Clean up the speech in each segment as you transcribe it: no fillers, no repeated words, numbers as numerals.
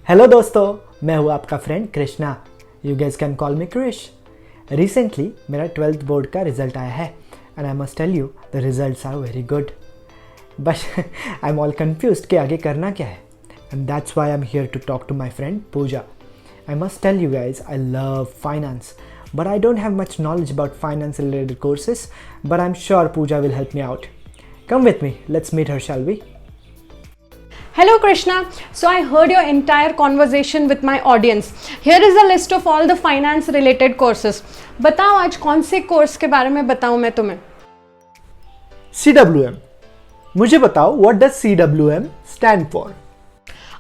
Hello दोस्तों, मैं हूँ आपका friend Krishna. You guess can call me Krish. Recently मेरा 12th बोर्ड का रिजल्ट आया है and I must tell you the results are very good, but I am all confused कि आगे करना क्या है, and that's why I am here to talk to my friend Pooja. I must tell you guys, I love finance, but I don't have much knowledge about finance related courses, but I'm sure Pooja will help me out. Come with me, let's meet her, shall we? Hello Krishna, so I heard your entire conversation with my audience. Here is a list of all the finance related courses. बताओ आज कौन से course के बारे में बताऊं मैं तुम्हें? CWM. मुझे बताओ, what does CWM stand for?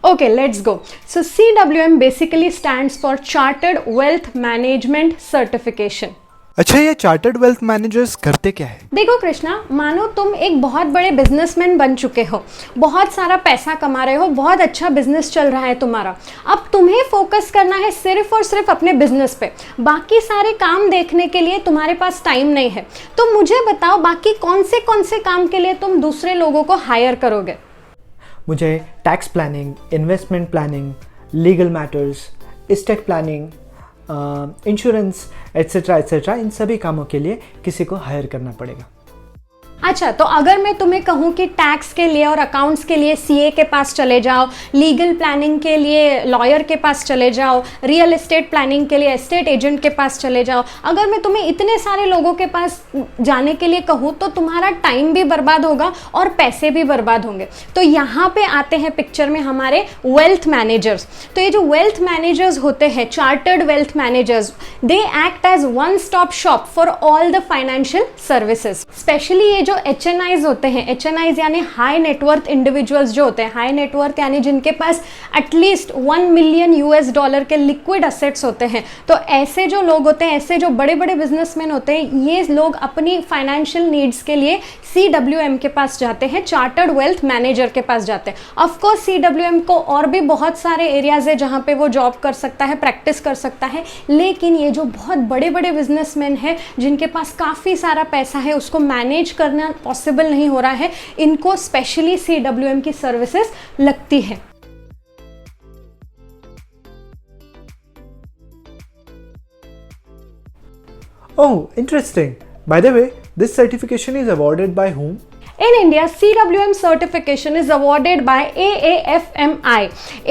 Okay, let's go. So CWM basically stands for Chartered Wealth Management Certification. अच्छा, ये चार्टर्ड वेल्थ मैनेजर्स करते क्या है? देखो कृष्णा, मानो तुम एक बहुत बड़े बिजनेसमैन बन चुके हो, बहुत सारा पैसा कमा रहे हो, बहुत अच्छा बिजनेस चल रहा है तुम्हारा। अब तुम्हें फोकस करना है सिर्फ और सिर्फ अपने बिजनेस पे, बाकी सारे काम देखने के लिए तुम्हारे पास टाइम नहीं है। तो मुझे बताओ, बाकी कौन से काम के लिए तुम दूसरे लोगों को हायर करोगे? मुझे tax planning, investment planning, legal matters, estate planning, insurance etcetera इन सभी कामों के लिए किसी को हायर करना पड़ेगा। अच्छा, तो अगर मैं तुम्हें कहूँ कि टैक्स के लिए और अकाउंट्स के लिए सीए के पास चले जाओ, लीगल प्लानिंग के लिए लॉयर के पास चले जाओ, रियल एस्टेट प्लानिंग के लिए एस्टेट एजेंट के पास चले जाओ, अगर मैं तुम्हें इतने सारे लोगों के पास जाने के लिए कहूँ तो तुम्हारा टाइम भी बर्बाद होगा और पैसे भी बर्बाद होंगे। तो यहाँ पे आते हैं पिक्चर में हमारे वेल्थ मैनेजर्स। तो ये जो वेल्थ मैनेजर्स होते हैं, chartered wealth managers, they act as one stop shop for all the financial services. Specially ये जो HNIs होते हैं, HNIs यानी हाई नेटवर्थ इंडिविजुअल्स जो होते हैं, हाई नेटवर्थ यानी जिनके पास एटलीस्ट $1 मिलियन के लिक्विड असेट्स होते हैं। तो ऐसे जो लोग होते हैं, ऐसे जो बड़े बड़े बिजनेसमैन होते हैं, ये लोग अपनी फाइनेंशियल नीड्स के लिए CWM के पास जाते हैं, चार्टर्ड वेल्थ मैनेजर के पास जाते हैं। ऑफकोर्स CWM को और भी बहुत सारे एरियाज है जहाँ पे वो जॉब कर सकता है, प्रैक्टिस कर सकता है, लेकिन ये जो बहुत बड़े बड़े बिजनेसमैन हैं जिनके पास काफ़ी सारा पैसा है, उसको मैनेज करना पॉसिबल नहीं हो रहा है, इनको स्पेशली CWM की सर्विसेज लगती है। Oh, interesting. By the way, this certification is awarded by whom? In India, CWM certification is awarded by AAFMI.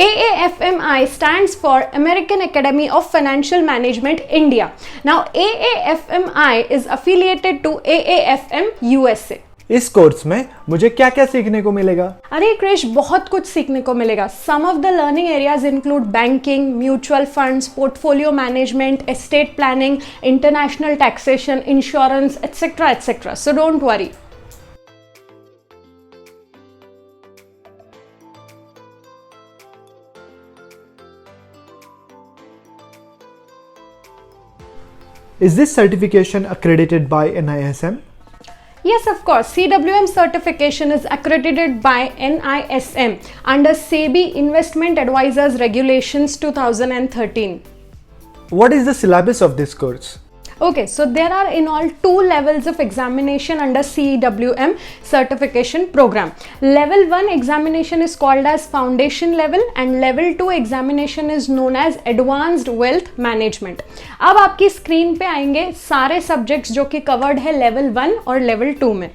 AAFMI stands for American Academy of Financial Management, India. Now, AAFMI is affiliated to AAFM USA. इस course में मुझे क्या क्या सीखने को मिलेगा? अरे क्रिश, बहुत कुछ सीखने को मिलेगा। Some of the learning areas include banking, mutual funds, portfolio management, estate planning, international taxation, insurance etcetera. So don't worry. Is this certification accredited by NISM? Yes, of course. CWM certification is accredited by NISM under SEBI Investment Advisors Regulations 2013. What is the syllabus of this course? Okay, so there are in all 2 levels of examination under CWM certification program. Level 1 examination is called as foundation level and level 2 examination is known as advanced wealth management. अब आपकी screen पे आएंगे सारे subjects जो कि covered है level 1 और level 2 में।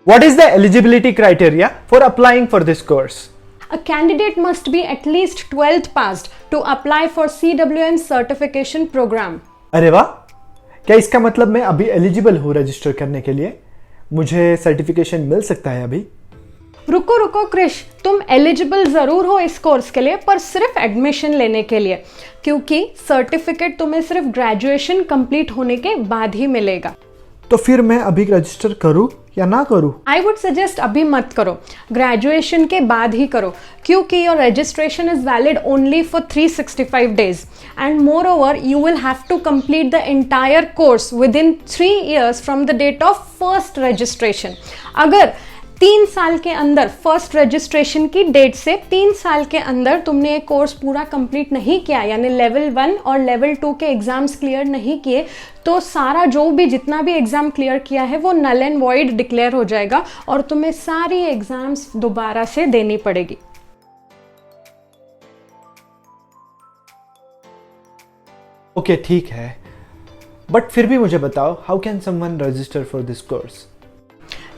What is the eligibility criteria for applying for this course? A candidate must be at least 12th passed to apply for CWM certification program. अरे वाह, क्या इसका मतलब मैं अभी एलिजिबल हूँ रजिस्टर करने के लिए? मुझे सर्टिफिकेशन मिल सकता है अभी? रुको क्रिश, तुम एलिजिबल जरूर हो इस कोर्स के लिए, पर सिर्फ एडमिशन लेने के लिए, क्योंकि सर्टिफिकेट तुम्हें सिर्फ ग्रेजुएशन कंप्लीट होने के बाद ही मिलेगा। तो फिर मैं अभी रजिस्टर करूँ या ना करूँ? आई वुड सजेस्ट अभी मत करो, ग्रेजुएशन के बाद ही करो, क्योंकि your registration is valid only for 365 days and more over you will have to complete the entire course within 3 years from the date of first registration. अगर 3 साल के अंदर, फर्स्ट रजिस्ट्रेशन की डेट से 3 साल के अंदर तुमने एक कोर्स पूरा कंप्लीट नहीं किया, यानी लेवल 1 और लेवल 2 के एग्जाम्स क्लियर नहीं किए, तो सारा जो भी जितना भी एग्जाम क्लियर किया है वो नल एंड वॉइड डिक्लेयर हो जाएगा और तुम्हें सारी एग्जाम्स दोबारा से देनी पड़ेगी। ओके, ठीक है, बट फिर भी मुझे बताओ, how can someone register for this course?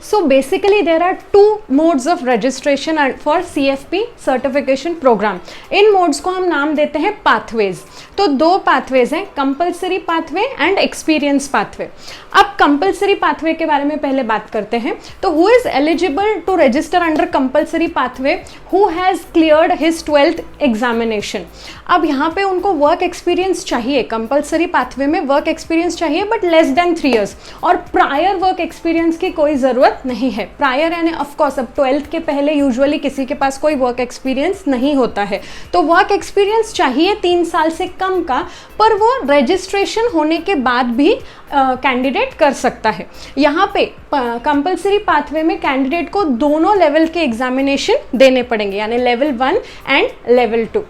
So basically there are two modes of registration for CFP certification program. In modes को हम नाम देते हैं pathways. तो 2 pathways हैं, compulsory pathway and experience pathway. अब compulsory pathway के बारे में पहले बात करते हैं। तो who is eligible to register under compulsory pathway? Who has cleared his 12th examination. अब यहाँ पे उनको work experience चाहिए, compulsory pathway में work experience चाहिए but less than 3 years, और prior work experience की कोई ज़रूरत नहीं है। प्रायर यानी ऑफ कोर्स अब 12th के पहले यूजुअली किसी के पास कोई वर्क एक्सपीरियंस नहीं होता है, तो वर्क एक्सपीरियंस चाहिए 3 साल से कम का, पर वो रजिस्ट्रेशन होने के बाद भी कैंडिडेट कर सकता है। यहाँ पे कंपलसरी पाथवे में कैंडिडेट को दोनों लेवल के एग्जामिनेशन देने पड़ेंगे, यानी लेवल 1 एंड लेवल 2।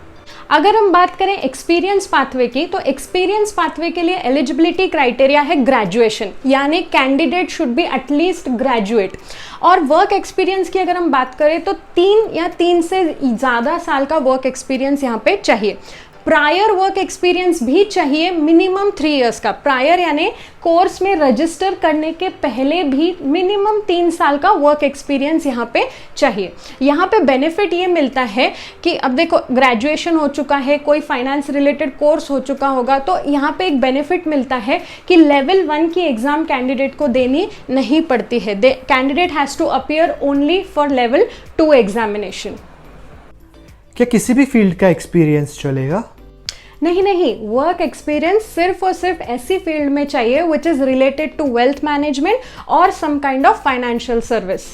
अगर हम बात करें एक्सपीरियंस पाथवे की, तो एक्सपीरियंस पाथवे के लिए एलिजिबिलिटी क्राइटेरिया है ग्रेजुएशन, यानी candidate should be at least graduate. और वर्क एक्सपीरियंस की अगर हम बात करें तो 3 या 3 से ज़्यादा साल का वर्क एक्सपीरियंस यहाँ पे चाहिए। प्रायर वर्क एक्सपीरियंस भी चाहिए, मिनिमम 3 इयर्स का। प्रायर यानी कोर्स में रजिस्टर करने के पहले भी मिनिमम 3 साल का वर्क एक्सपीरियंस यहाँ पे चाहिए। यहाँ पे बेनिफिट ये मिलता है कि अब देखो ग्रेजुएशन हो चुका है, कोई फाइनेंस रिलेटेड कोर्स हो चुका होगा, तो यहाँ पे एक बेनिफिट मिलता है कि लेवल 1 की एग्जाम कैंडिडेट को देनी नहीं पड़ती है। Candidate has to appear only for level 2 examination. क्या किसी भी फील्ड का एक्सपीरियंस चलेगा? नहीं, वर्क एक्सपीरियंस सिर्फ और सिर्फ ऐसी फील्ड में चाहिए which is related to wealth management और some kind of financial service.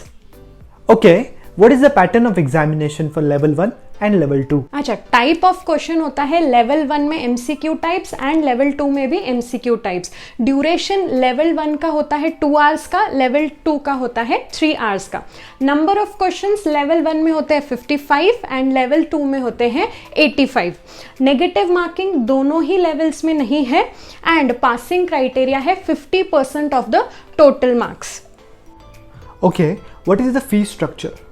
Okay, what is the pattern of examination for level 1 and level 2? अच्छा, टाइप ऑफ क्वेश्चन होता है लेवल 1 में MCQ टाइप्स एंड लेवल 2 में भी MCQ types. Duration level 1 का होता है 2 आवर्स का, लेवल 2 का होता है 3 आवर्स का। नंबर ऑफ क्वेश्चंस लेवल 1 में होते हैं 55 एंड लेवल 2 में होते हैं 85। नेगेटिव मार्किंग दोनों ही लेवल्स में नहीं है एंड पासिंग क्राइटेरिया है 50% of the total marks. Okay, what is the fees structure?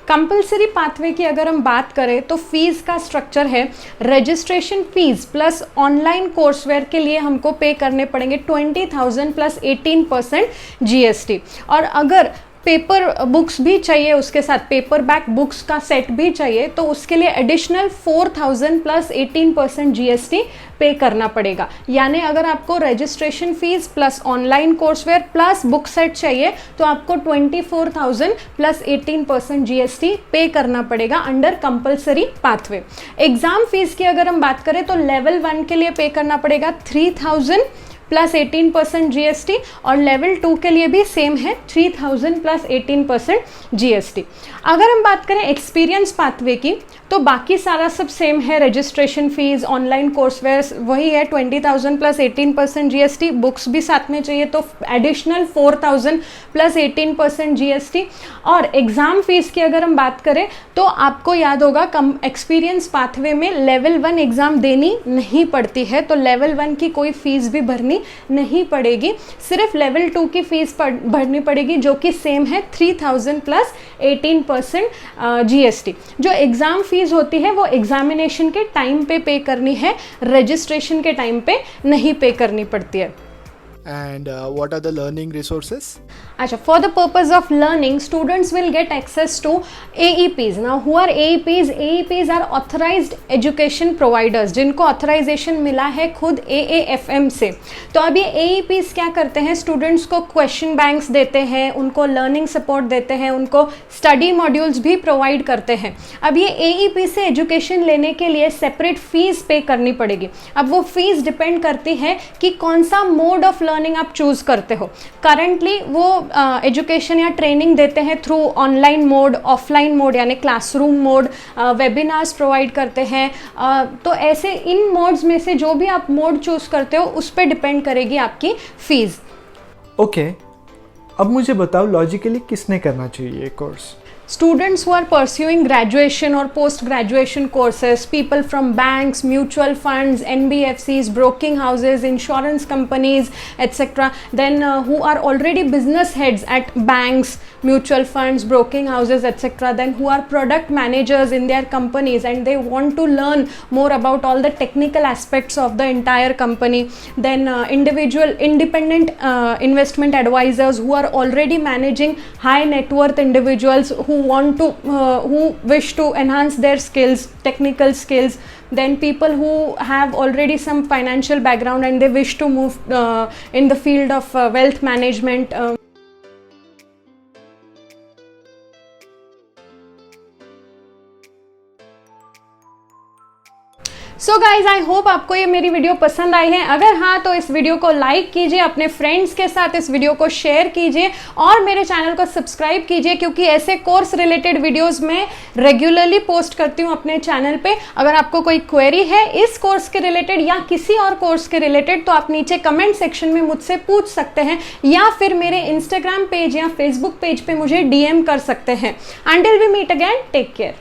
Compulsory pathway की अगर हम बात करें तो फीस का स्ट्रक्चर है, registration fees plus online courseware के लिए हमको पे करने पड़ेंगे 20,000 प्लस 18% GST। और अगर पेपर बुक्स भी चाहिए, उसके साथ पेपर बैक बुक्स का सेट भी चाहिए, तो उसके लिए एडिशनल 4,000 प्लस 18% GST पे करना पड़ेगा। यानी अगर आपको registration fees plus online courseware plus book set चाहिए तो आपको 24,000 प्लस 18% GST पे करना पड़ेगा under compulsory pathway. Exam fees की अगर हम बात करें तो लेवल 1 के लिए पे करना पड़ेगा 3,000 प्लस 18% GST और लेवल 2 के लिए भी सेम है 3,000 प्लस 18% GST। अगर हम बात करें एक्सपीरियंस पाथवे की तो बाकी सारा सब सेम है, रजिस्ट्रेशन फीस ऑनलाइन कोर्सवेयर वही है 20,000 प्लस 18% GST, बुक्स भी साथ में चाहिए तो एडिशनल 4,000 प्लस 18% GST। और एग्ज़ाम फीस की अगर हम बात करें तो आपको याद होगा एक्सपीरियंस पाथवे में लेवल 1 एग्ज़ाम देनी नहीं पड़ती है, तो लेवल 1 की कोई फीस भी भरनी नहीं पड़ेगी, सिर्फ लेवल 2 की फीस भरनी पड़ेगी जो कि सेम है 3,000 प्लस 18% GST। जो एग्ज़ाम फीस होती है वो एग्जामिनेशन के टाइम पे करनी है, रजिस्ट्रेशन के टाइम पे नहीं पे करनी पड़ती है। And what are the learning resources? Acha, for the purpose of learning, students will get access to AEPs. Now, who are AEPs? AEPs are authorized education providers, जिनको authorization मिला है खुद AAFM से। तो अब ये AEPs क्या करते हैं? स्टूडेंट्स को क्वेश्चन बैंक्स देते हैं, उनको लर्निंग सपोर्ट देते हैं, उनको स्टडी मॉड्यूल्स भी प्रोवाइड करते हैं। अब ये AEP से एजुकेशन लेने के लिए सेपरेट फीस पे करनी पड़ेगी। अब वो फीस डिपेंड करती है कि कौन सा मोड ऑफ लर्निंग आप चूज करते हो। करंटली वो एजुकेशन या ट्रेनिंग देते हैं through online mode, offline mode यानी क्लासरूम मोड, वेबिनार्स प्रोवाइड करते हैं। तो ऐसे इन मोड्स में से जो भी आप मोड चूज करते हो उस पर डिपेंड करेगी आपकी फीस। ओके, अब मुझे बताओ लॉजिकली किसने करना चाहिए ये course? Students who are pursuing graduation or post-graduation courses, people from banks, mutual funds, NBFCs, broking houses, insurance companies, etc. Then who are already business heads at banks, mutual funds, broking houses, etc. Then who are product managers in their companies and they want to learn more about all the technical aspects of the entire company. Then independent investment advisors who are already managing high net worth individuals who wish to enhance their skills, technical skills. Then people who have already some financial background and they wish to move in the field of wealth management. So guys, I hope आपको ये मेरी video पसंद आई है। अगर हाँ तो इस video को लाइक कीजिए, अपने फ्रेंड्स के साथ इस वीडियो को शेयर कीजिए और मेरे चैनल को सब्सक्राइब कीजिए, क्योंकि ऐसे कोर्स रिलेटेड वीडियोस मैं रेगुलरली पोस्ट करती हूँ अपने चैनल पे। अगर आपको कोई क्वेरी है इस कोर्स के रिलेटेड या किसी और कोर्स के रिलेटेड तो आप नीचे कमेंट सेक्शन में मुझसे पूछ सकते हैं या फिर मेरे इंस्टाग्राम पेज या फेसबुक पेज पे मुझे DM कर सकते हैं। Until we meet again, take care.